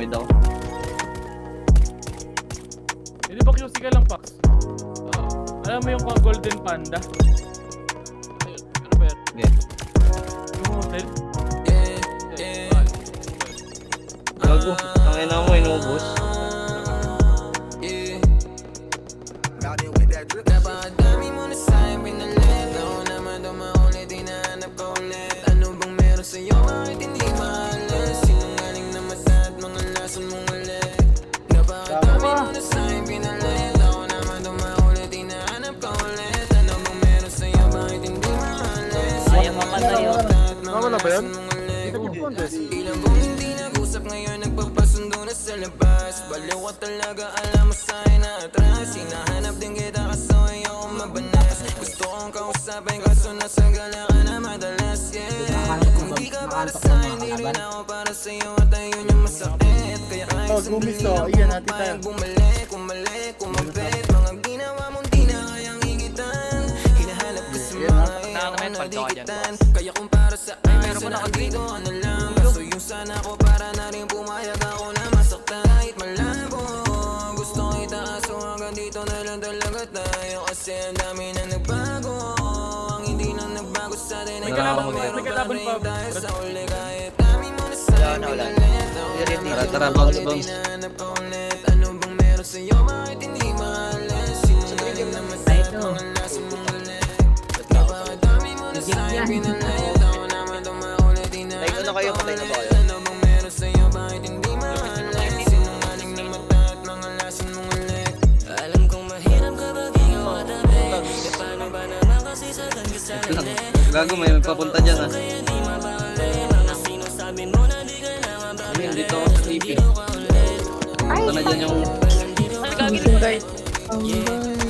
Void ako. Hindi ba QC ka lang, Pax? Alam mo yung Golden Panda? Ano ba yan? Yeah. Yung hotel? Gago, tangina mo, inubos. Napakadami mo na sa'yo pinalit. Ako naman dumaulit, hinahanap ko ulit. Ano bang meron sa'yo, kahit hindi maalis? Sinungaling na mata at mga lason mong ulit. Napakadami mo na sa'yo pinalit. Ako naman dumaulit, hinahanap ko ulit. Ano bang meron sa'yo, kahit hindi maalis? Ayaw mapatayo. Tama na ba yan? Ilang buong hindi nag-usap ngayon, nagpapasundo na sa labas. Baliw ka talaga, alam mo sa'yo na atras. Hinahanap din kita kaso ayoko mabanas. Gusto kong kausapin kaso nasa gala ka na madalas, yeah. Kung di ka para sa'yo, hindi rin ako para sa'yo. At ayun yung masakit. Kaya kahit sandali ako payag bumalik. Kumalik, kumabit. Mga ginawa mong di na kayang higitan. Hinahanap ko sa mga iyong nadikitan. Kaya kung para sa akin, sana dito ka na lang. Kaso yung sana ko para na rin pumayag ako na masaktan kahit malabo. Gusto kita kaso hanggang dito na lang talaga tayo. Kasi ang dami na nagbago. Ang hindi na nagbago sa atin ay kapag meron pa rin tayo sa uli. Kahit dami mo na sa'yo pinalit. Tara, bounce, bounce. Hinahanap ko ulit. Ano bang meron sa'yo, bakit hindi maalis? Sinungaling na mata at mga lason mong ulit. Napakadami mo na sa'yo pinalit. Ako naman dumaulit, hinahanap ko ulit. Ano bang meron sa'yo, bakit hindi maalis? Sinungaling na mata at mga lason mong ulit. Alam kong mahirap kapag ikaw katabi. E paano ba naman kasi sagan ka sa hili? Gago, may magpapunta dyan ah. Kaya di mapakali. Mga sinasabi mo na di ka na mababali. Ayun, dito ako sa TP. Punta na dyan yung...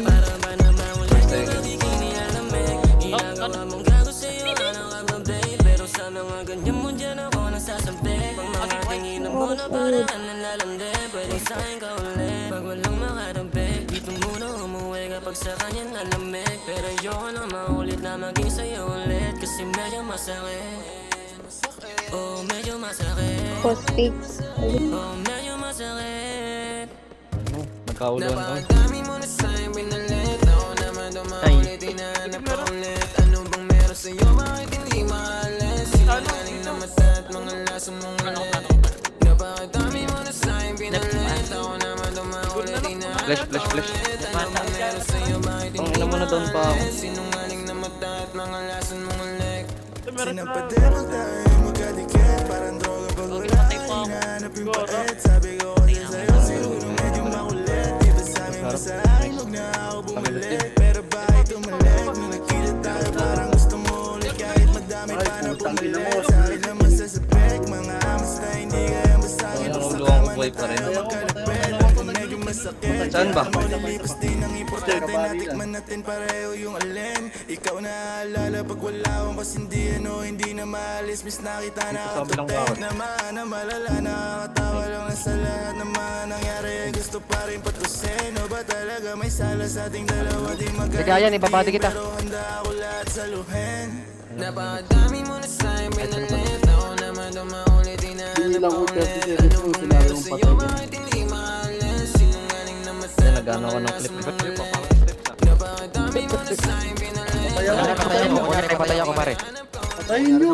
Para ba naman ulit na nabigay alamig? Ginagawa mong gago sa'yo, ano ka ba babe? Pero sa mga ganyan mo dyan ako nasasabi. Pag mga tinginan mo na parang nalalandi, pwedeng sa'kin ka ulit. Pag walang makarabi, dito muna umuwi kapag sa kanya nalamig. Pero ayoko na maulit na maging sa'yo ulit. Kasi medyo masakit. Oh, medyo masakit. Postfix. Oh, medyo masakit. Nagkauluan ko. Napakadami mo na sa'yo pinalit. Ako naman dumaulit, hinahanap ko ulit. Ano bang meron sa'yo, bakit hindi maalis? Sinungaling na mata at mga lason mong ulit. Napakadami mo na sa'yo pinalit. Ako naman dumaulit, hinahanap ko Flash. ulit. Ano bang meron sa'yo, bakit Ang hindi ina mo na doon pa ako. maalis? Sinungaling na mata at mga lason mong ulit. Sinapademo tayo magkadikit. Parang droga pag wala hinahanap yung pait. Sabi ko kasi sa'yo siguro medyo makulit. Di ba sabi mo sa akin huwag na ako bumalik. Pero bakit tumalik? Nung nakita tayo parang gusto mo ulit. Kahit madami pa na pumalit. Sa akin naman sasapek. Mga amas na hindi kaya masakit. Ang Sa ulo ako kama buhay na pa rin. tayo magkalapit. Ako medyo masakit. Saan ba? Malilipas din ang importante. Natikman natin pareho yung alin. Ikaw na alala pag wala akong kasindihan o hindi na maalis. Miss na kita nakatupet naman na malala. Nakakatawa lang na sa lahat ng mga nangyari. Gusto pa rin patusin. O ba talaga may sala sa ating dalawa? Di Kaya yan, ibabati kita. pero handa ako lahat saluhin. Napakadami mo na sa'yo pinalit. Ako naman dumaulit, hinahanap ko ulit. Ano bang meron sa'yo, bakit hindi maalis? Sinungaling na mata at Nag-ano ako mga ng lason clip. mong ulit. Napakadami mo na sa'yo pinalit. Patayin mo, patay ako pare. Patayin nyo!